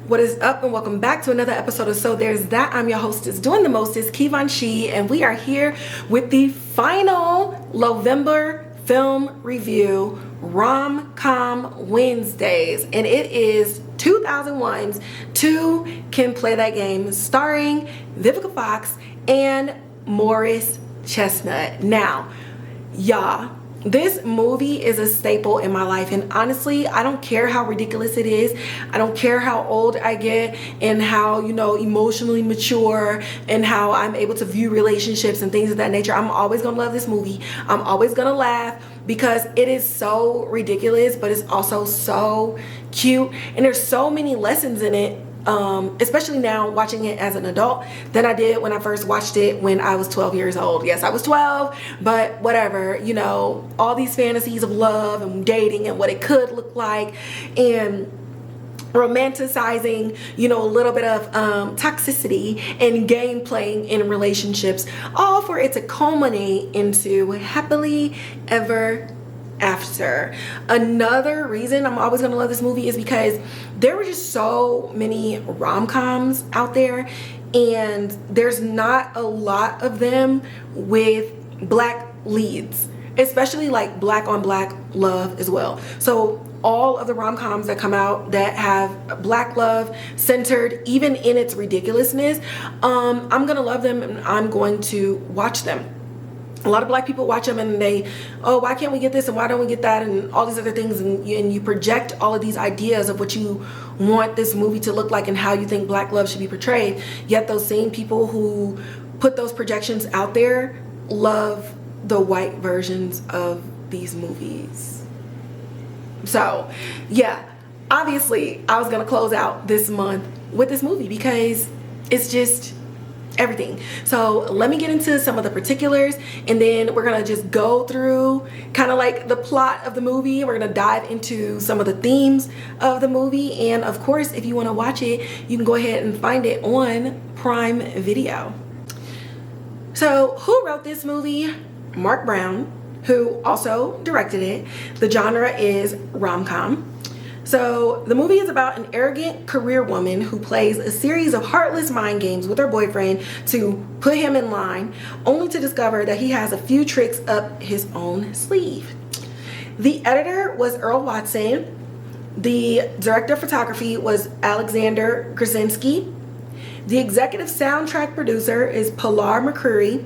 What is up, and welcome back to another episode of So There's That. I'm your hostess, doing the mostest, Kevon She, and we are here with the final Lovember film review, Rom-Com Wednesdays, and it is 2001's Two Can Play That Game, starring Vivica Foxx and Morris Chestnut. Now, y'all, this movie is a staple in my life, and honestly, I don't care how ridiculous it is. I don't care how old I get and how, emotionally mature and how I'm able to view relationships and things of that nature. I'm always gonna love this movie. I'm always gonna laugh because it is so ridiculous, but it's also so cute, and there's so many lessons in it. Especially now watching it as an adult than I did when I first watched it when I was 12 years old. Yes, I was 12, but whatever, all these fantasies of love and dating and what it could look like, and romanticizing, a little bit of toxicity and game playing in relationships, all for it to culminate into happily ever after. Another reason I'm always gonna love this movie is because there were just so many rom-coms out there, and there's not a lot of them with black leads, especially like black on black love as well. So all of the rom-coms that come out that have black love centered, even in its ridiculousness, I'm gonna love them and I'm going to watch them. A lot of black people watch them and they, oh, why can't we get this and why don't we get that and all these other things, and you project all of these ideas of what you want this movie to look like and how you think black love should be portrayed. Yet those same people who put those projections out there love the white versions of these movies. So yeah, obviously I was gonna close out this month with this movie because it's just everything. So let me get into some of the particulars, and then we're gonna just go through kind of like the plot of the movie. We're gonna dive into some of the themes of the movie, and of course, if you want to watch it, you can go ahead and find it on Prime Video. So who wrote this movie? Mark Brown, who also directed it. The genre is rom-com. So the movie is about an arrogant career woman who plays a series of heartless mind games with her boyfriend to put him in line, only to discover that he has a few tricks up his own sleeve. The editor was Earl Watson. The director of photography was Alexander Gruszynski. The executive soundtrack producer is Pilar McCurry.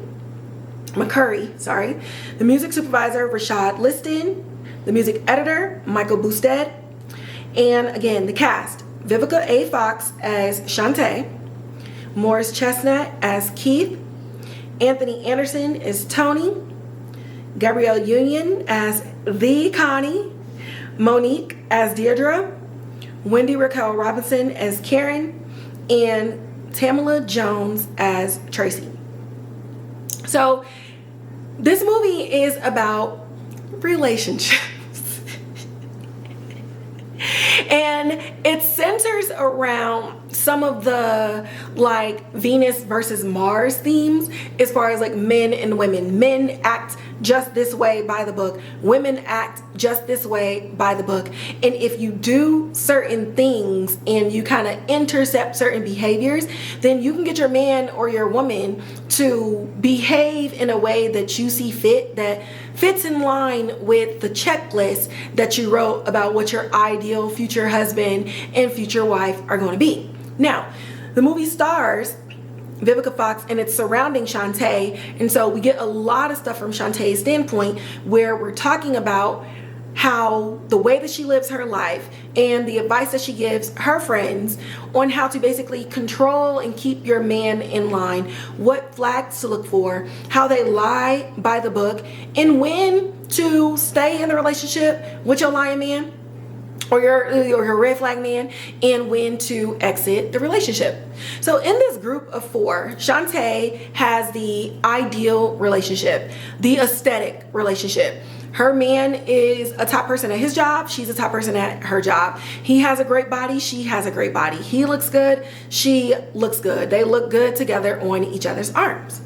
The music supervisor, Rashad Liston. The music editor, Michael Boustead. And again, the cast: Vivica A. Foxx as Shante, Morris Chestnut as Keith, Anthony Anderson as Tony, Gabrielle Union as the Conny, Monique as Dierdre, Wendy Raquel Robinson as Karen, and Tamala Jones as Tracey. So this movie is about relationships. And it centers around some of the like Venus versus Mars themes as far as like men and women. Men act just this way by the book. Women act just this way by the book. And if you do certain things and you kind of intercept certain behaviors, then you can get your man or your woman to behave in a way that you see fit, that fits in line with the checklist that you wrote about what your ideal future husband and future wife are going to be. Now, the movie stars Vivica Foxx and it's surrounding Shante, and so we get a lot of stuff from Shante's standpoint where we're talking about how the way that she lives her life and the advice that she gives her friends on how to basically control and keep your man in line, what flags to look for, how they lie by the book, and when to stay in the relationship with your lying man or your red flag man, and when to exit the relationship. So in this group of four, Shante has the ideal relationship, the aesthetic relationship. Her man is a top person at his job. She's a top person at her job. He has a great body. She has a great body. He looks good. She looks good. They look good together on each other's arms.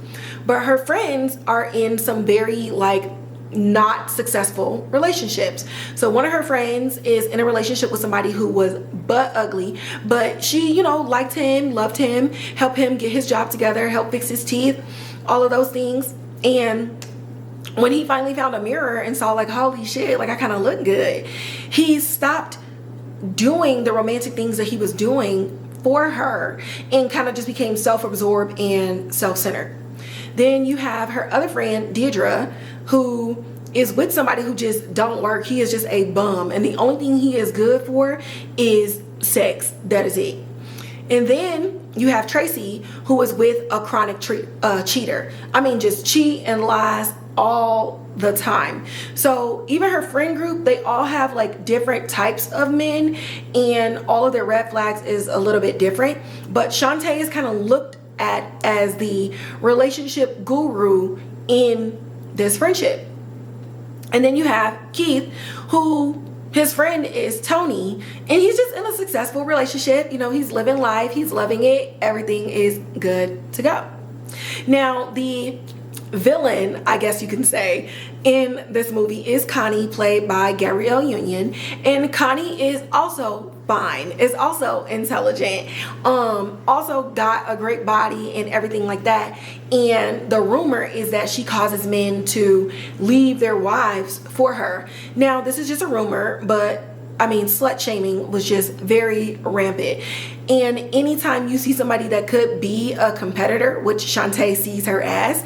But her friends are in some very like not successful relationships. So one of her friends is in a relationship with somebody who was butt ugly, but she, you know, liked him, loved him, helped him get his job together, helped fix his teeth, all of those things. And when he finally found a mirror and saw like, holy shit, like I kind of look good, he stopped doing the romantic things that he was doing for her and kind of just became self-absorbed and self-centered. Then you have her other friend, Dierdre, who is with somebody who just don't work. He is just a bum. And the only thing he is good for is sex. That is it. And then you have Tracey, who is with a chronic cheater. I mean, just cheat and lies all the time. So even her friend group, they all have like different types of men, and all of their red flags is a little bit different. But Shante is kind of looked at as the relationship guru in this friendship. And then you have Keith, who his friend is Tony, and he's just in a successful relationship. You know, he's living life, he's loving it, everything is good to go. Now the villain, I guess you can say, in this movie is Conny, played by Gabrielle Union. And Conny is also fine, is also intelligent, also got a great body and everything like that. And the rumor is that she causes men to leave their wives for her. Now this is just a rumor, but I mean, slut shaming was just very rampant. And anytime you see somebody that could be a competitor, which Shante sees her as,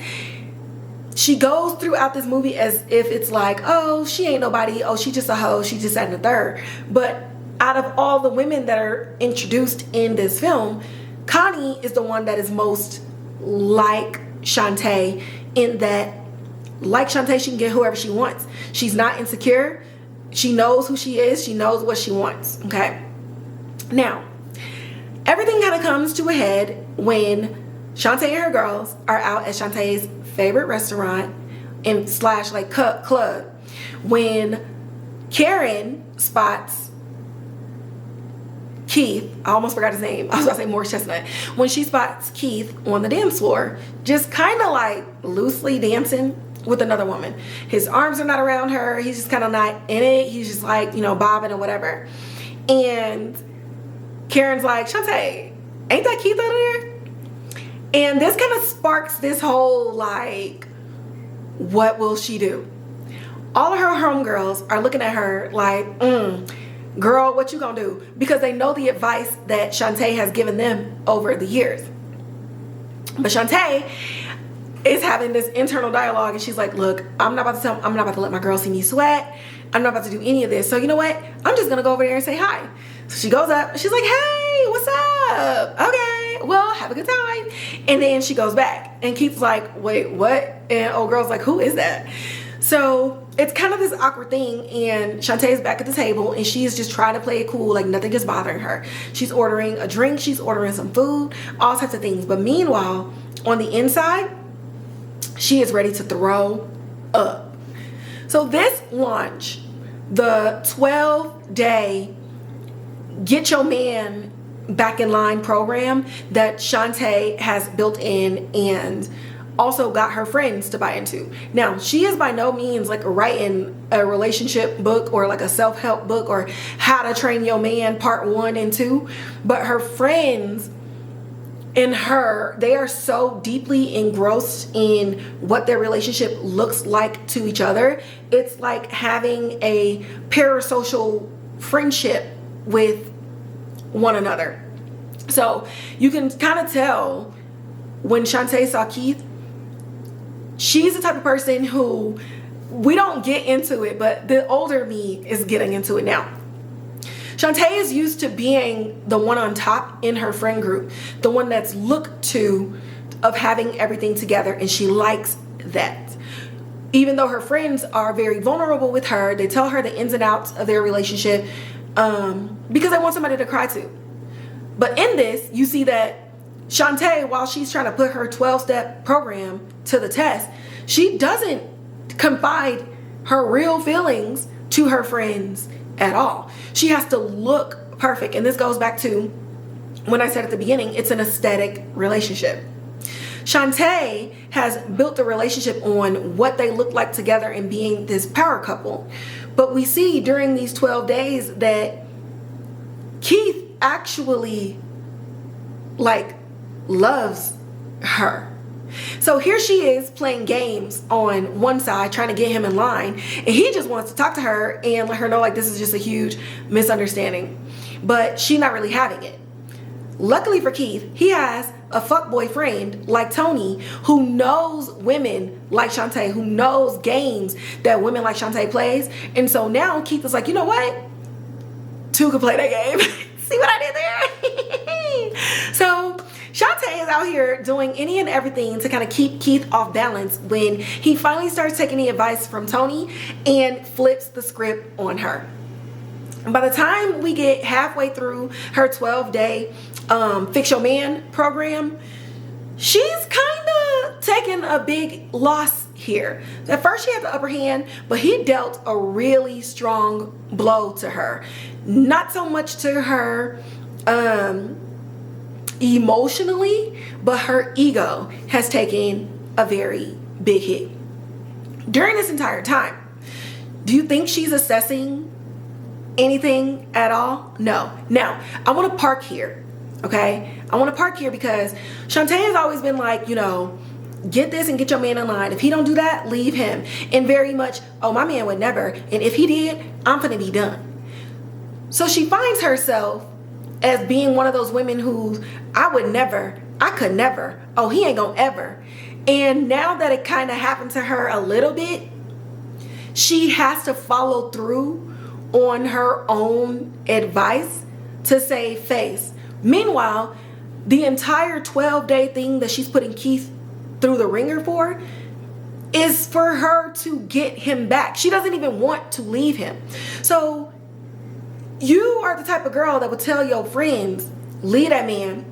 she goes throughout this movie as if it's like, oh, she ain't nobody, oh, she just a hoe, she just that and the third. But out of all the women that are introduced in this film, Conny is the one that is most like Shante, in that, like Shante, she can get whoever she wants. She's not insecure. She knows who she is. She knows what she wants, okay? Now, everything kind of comes to a head when Shante and her girls are out at Shante's favorite restaurant and slash like club, when Karen spots Keith. I almost forgot his name. I was about to say more Chestnut. When she spots Keith on the dance floor, just kind of like loosely dancing with another woman. His arms are not around her. He's just kind of not in it. He's just like, you know, bobbing or whatever. And Karen's like, Shante, ain't that Keith over there? And this kind of sparks this whole like, what will she do? All of her homegirls are looking at her like, girl, what you gonna do? Because they know the advice that Shante has given them over the years. But Shante is having this internal dialogue, and she's like, look, I'm not about to let my girl see me sweat. I'm not about to do any of this. So you know what? I'm just gonna go over there and say hi. So she goes up, she's like, hey, what's up? Okay, well, have a good time. And then she goes back, and Keith's like, wait, what? And old girl's like, who is that? So it's kind of this awkward thing, and Shantae's back at the table, and she's just trying to play it cool, like nothing is bothering her. She's ordering a drink, she's ordering some food, all types of things. But meanwhile, on the inside, she is ready to throw up. So this launch, the 12-day Get Your Man Back in Line program that Shante has built in and also got her friends to buy into. Now, she is by no means like writing a relationship book or like a self-help book or How to Train Your Man part 1 and 2, but her friends and her, they are so deeply engrossed in what their relationship looks like to each other. It's like having a parasocial friendship with one another. So you can kind of tell when Shante saw Keith, she's the type of person who, we don't get into it, but the older me is getting into it now. Shante is used to being the one on top in her friend group, the one that's looked to of having everything together, and she likes that. Even though her friends are very vulnerable with her, they tell her the ins and outs of their relationship because they want somebody to cry to. But in this, you see that Shante, while she's trying to put her 12-step program to the test, she doesn't confide her real feelings to her friends at all. She has to look perfect. And this goes back to when I said at the beginning, it's an aesthetic relationship. Shante has built a relationship on what they look like together and being this power couple. But we see during these 12 days that Keith actually like loves her. So here she is playing games on one side, trying to get him in line, and he just wants to talk to her and let her know like this is just a huge misunderstanding. But she's not really having it. Luckily for Keith, he has a fuckboy friend like Tony who knows women like Shante, who knows games that women like Shante plays. And so now Keith is like, you know what? Two could play that game. See what I did there? So Shante is out here doing any and everything to kind of keep Keith off balance when he finally starts taking the advice from Tony and flips the script on her. And by the time we get halfway through her 12-day Fix Your Man program, she's kind of taking a big loss here. At first she had the upper hand, but he dealt a really strong blow to her. Not so much to her emotionally, but her ego has taken a very big hit. During this entire time, do you think she's assessing anything at all? No. Now, I want to park here, okay? I want to park here because Shante has always been like, you know, get this and get your man in line. If he don't do that, leave him. And very much, oh, my man would never. And if he did, I'm gonna be done. So she finds herself as being one of those women who I could never. Oh, he ain't gonna ever. And now that it kind of happened to her a little bit, she has to follow through on her own advice to save face. Meanwhile, the entire 12-day thing that she's putting Keith through the ringer for is for her to get him back. She doesn't even want to leave him. So you are the type of girl that would tell your friends, leave that man,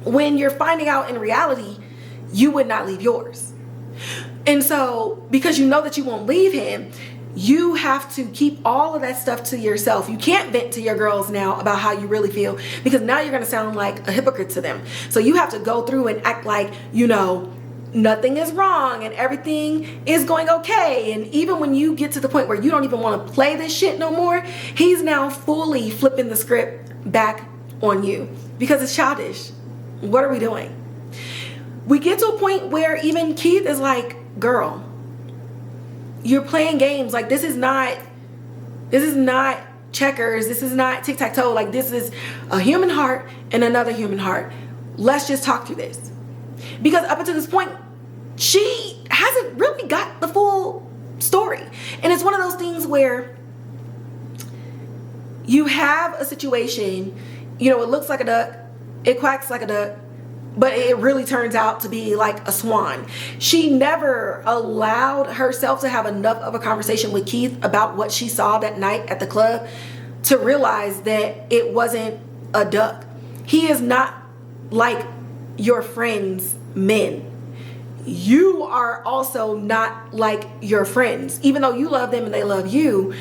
when you're finding out in reality you would not leave yours. And so because you know that you won't leave him, you have to keep all of that stuff to yourself. You can't vent to your girls now about how you really feel, because now you're going to sound like a hypocrite to them. So you have to go through and act like, you know, nothing is wrong and everything is going okay. And even when you get to the point where you don't even want to play this shit no more, he's now fully flipping the script back on you because it's childish. What are we doing? We get to a point where even Keith is like, girl, you're playing games. Like, this is not checkers. This is not tic-tac-toe. Like, this is a human heart and another human heart. Let's just talk through this. Because up until this point, she hasn't really got the full story. And it's one of those things where you have a situation, you know, it looks like a duck, it quacks like a duck, but it really turns out to be like a swan. She never allowed herself to have enough of a conversation with Keith about what she saw that night at the club to realize that it wasn't a duck. He is not like your friends' men. You are also not like your friends. Even though you love them and they love you,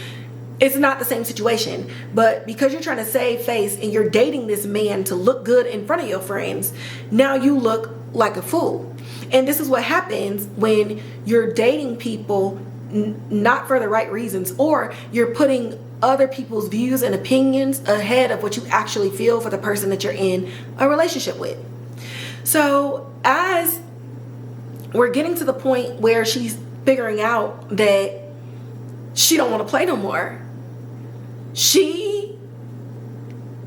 it's not the same situation. But because you're trying to save face and you're dating this man to look good in front of your friends, now you look like a fool. And this is what happens when you're dating people not for the right reasons, or you're putting other people's views and opinions ahead of what you actually feel for the person that you're in a relationship with. So as we're getting to the point where she's figuring out that she don't want to play no more, she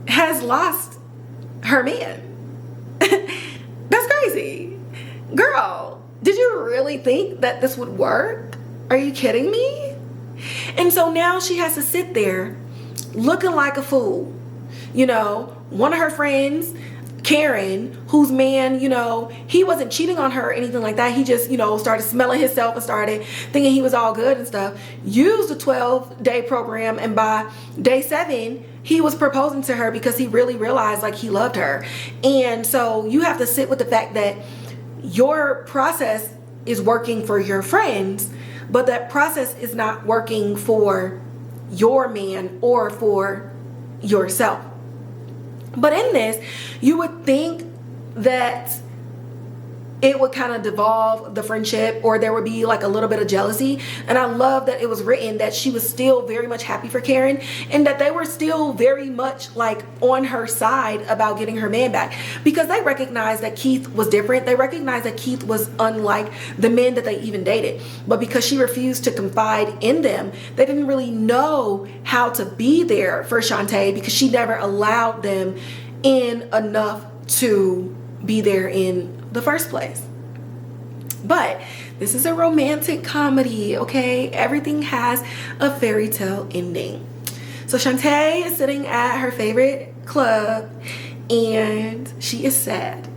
has lost her man. That's crazy. Girl, did you really think that this would work? Are you kidding me? And so now she has to sit there looking like a fool. You know, one of her friends, Karen, whose man, you know, he wasn't cheating on her or anything like that. He just, you know, started smelling himself and started thinking he was all good and stuff. Used the 12-day program, and by day 7, he was proposing to her because he really realized like he loved her. And so you have to sit with the fact that your process is working for your friends, but that process is not working for your man or for yourself. But in this, you would think that it would kind of devolve the friendship, or there would be like a little bit of jealousy. And I love that it was written that she was still very much happy for Karen, and that they were still very much like on her side about getting her man back, because they recognized that Keith was different. They recognized that Keith was unlike the men that they even dated, but because she refused to confide in them, they didn't really know how to be there for Shante, because she never allowed them in enough to be there in the first place. But this is a romantic comedy, okay? Everything has a fairy tale ending. So Shante is sitting at her favorite club, and she is sad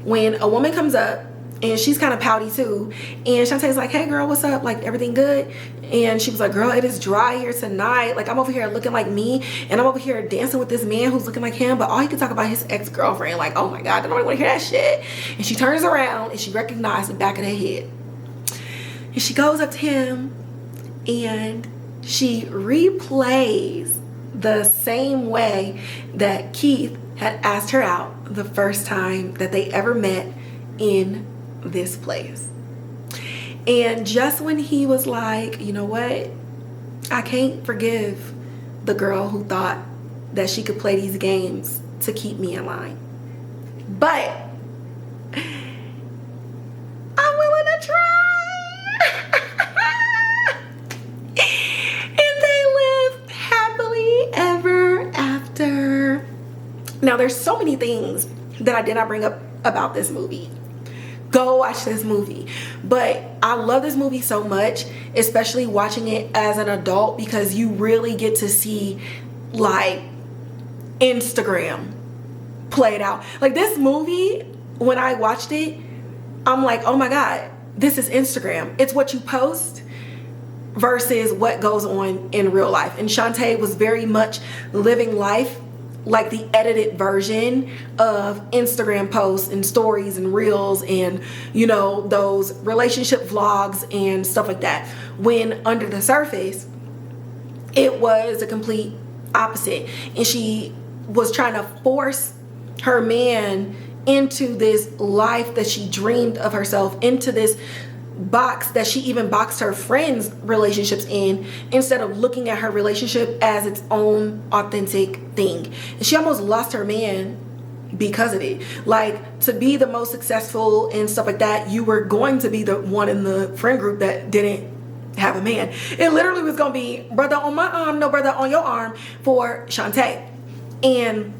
when a woman comes up, and she's kind of pouty too, and Shantae's like, hey girl, what's up, like everything good? And she was like, girl, it is dry here tonight, like I'm over here looking like me, and I'm over here dancing with this man who's looking like him, but all he can talk about his ex-girlfriend. Like, oh my god, I don't really want to hear that shit. And she turns around and she recognized the back of their head, and she goes up to him and she replays the same way that Keith had asked her out the first time that they ever met in this place. And just when he was like, you know what, I can't forgive the girl who thought that she could play these games to keep me in line, but I'm willing to try. And they lived happily ever after. Now there's so many things that I did not bring up about this movie. Go watch this movie. But I love this movie so much, especially watching it as an adult, because you really get to see like Instagram played out. Like this movie, when I watched it, I'm like, oh my god, this is Instagram. It's what you post versus what goes on in real life. And Shante was very much living life like the edited version of Instagram posts and stories and reels and, you know, those relationship vlogs and stuff like that. When under the surface, it was a complete opposite. And she was trying to force her man into this life that she dreamed of herself, into this box that she even boxed her friends' relationships in, instead of looking at her relationship as its own authentic thing. And she almost lost her man because of it. Like, to be the most successful and stuff like that, you were going to be the one in the friend group that didn't have a man. It literally was gonna be brother on my arm, no brother on your arm for Shante. And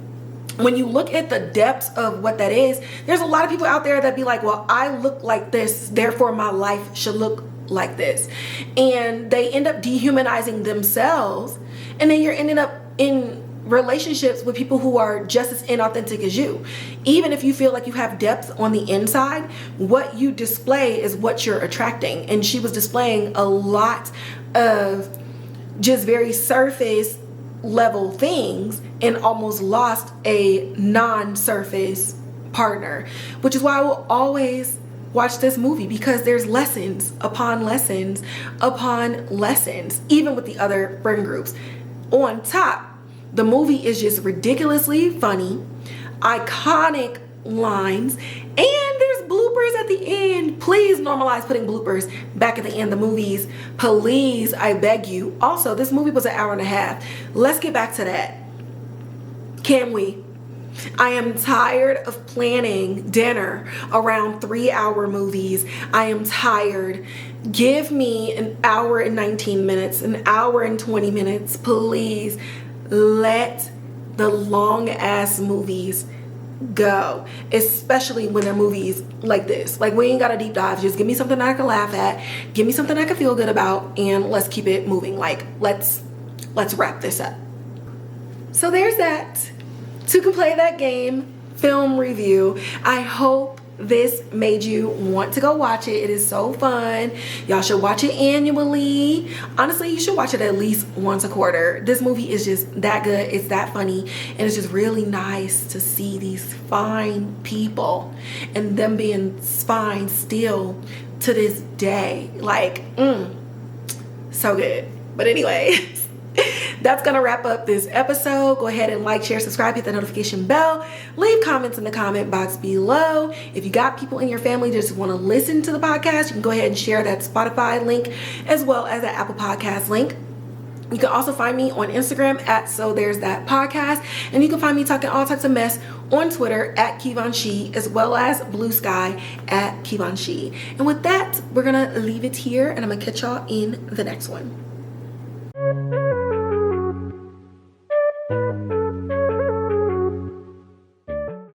when you look at the depths of what that is, there's a lot of people out there that be like, well, I look like this, therefore my life should look like this. And they end up dehumanizing themselves. And then you're ending up in relationships with people who are just as inauthentic as you. Even if you feel like you have depth on the inside, what you display is what you're attracting. And she was displaying a lot of just very surface level things and almost lost a non-surface partner, which is why I will always watch this movie, because there's lessons upon lessons upon lessons, even with the other friend groups. On top, the movie is just ridiculously funny, iconic lines, and there's bloopers at the end. Please normalize putting bloopers back at the end of the movies, please, I beg you. Also, this movie was an hour and a half. Let's get back to that, can we? I am tired of planning dinner around 3-hour movies. I am tired. Give me an hour and 19 minutes, an hour and 20 minutes, please. Let the long ass movies go, especially when they're movies like this. Like, we ain't got a deep dive. Just give me something I can laugh at, give me something I can feel good about, and let's keep it moving. Like, let's wrap this up. So there's that. To play that game film review. I hope this made you want to go watch it. It is so fun. Y'all should watch it annually. Honestly, you should watch it at least once a quarter. This movie is just that good. It's that funny. And it's just really nice to see these fine people and them being fine still to this day. Like, so good. But anyway, That's gonna wrap up this episode. Go ahead and like, share, subscribe, hit the notification bell, leave comments in the comment box below. If you got people in your family that just want to listen to the podcast, you can go ahead and share that Spotify link as well as that Apple Podcast link. You can also find me on Instagram at So There's That Podcast, and you can find me talking all types of mess on Twitter at KeyvonShe, as well as Blue Sky at KeyvonShe. And with that, we're gonna leave it here, and I'm gonna catch y'all in the next one.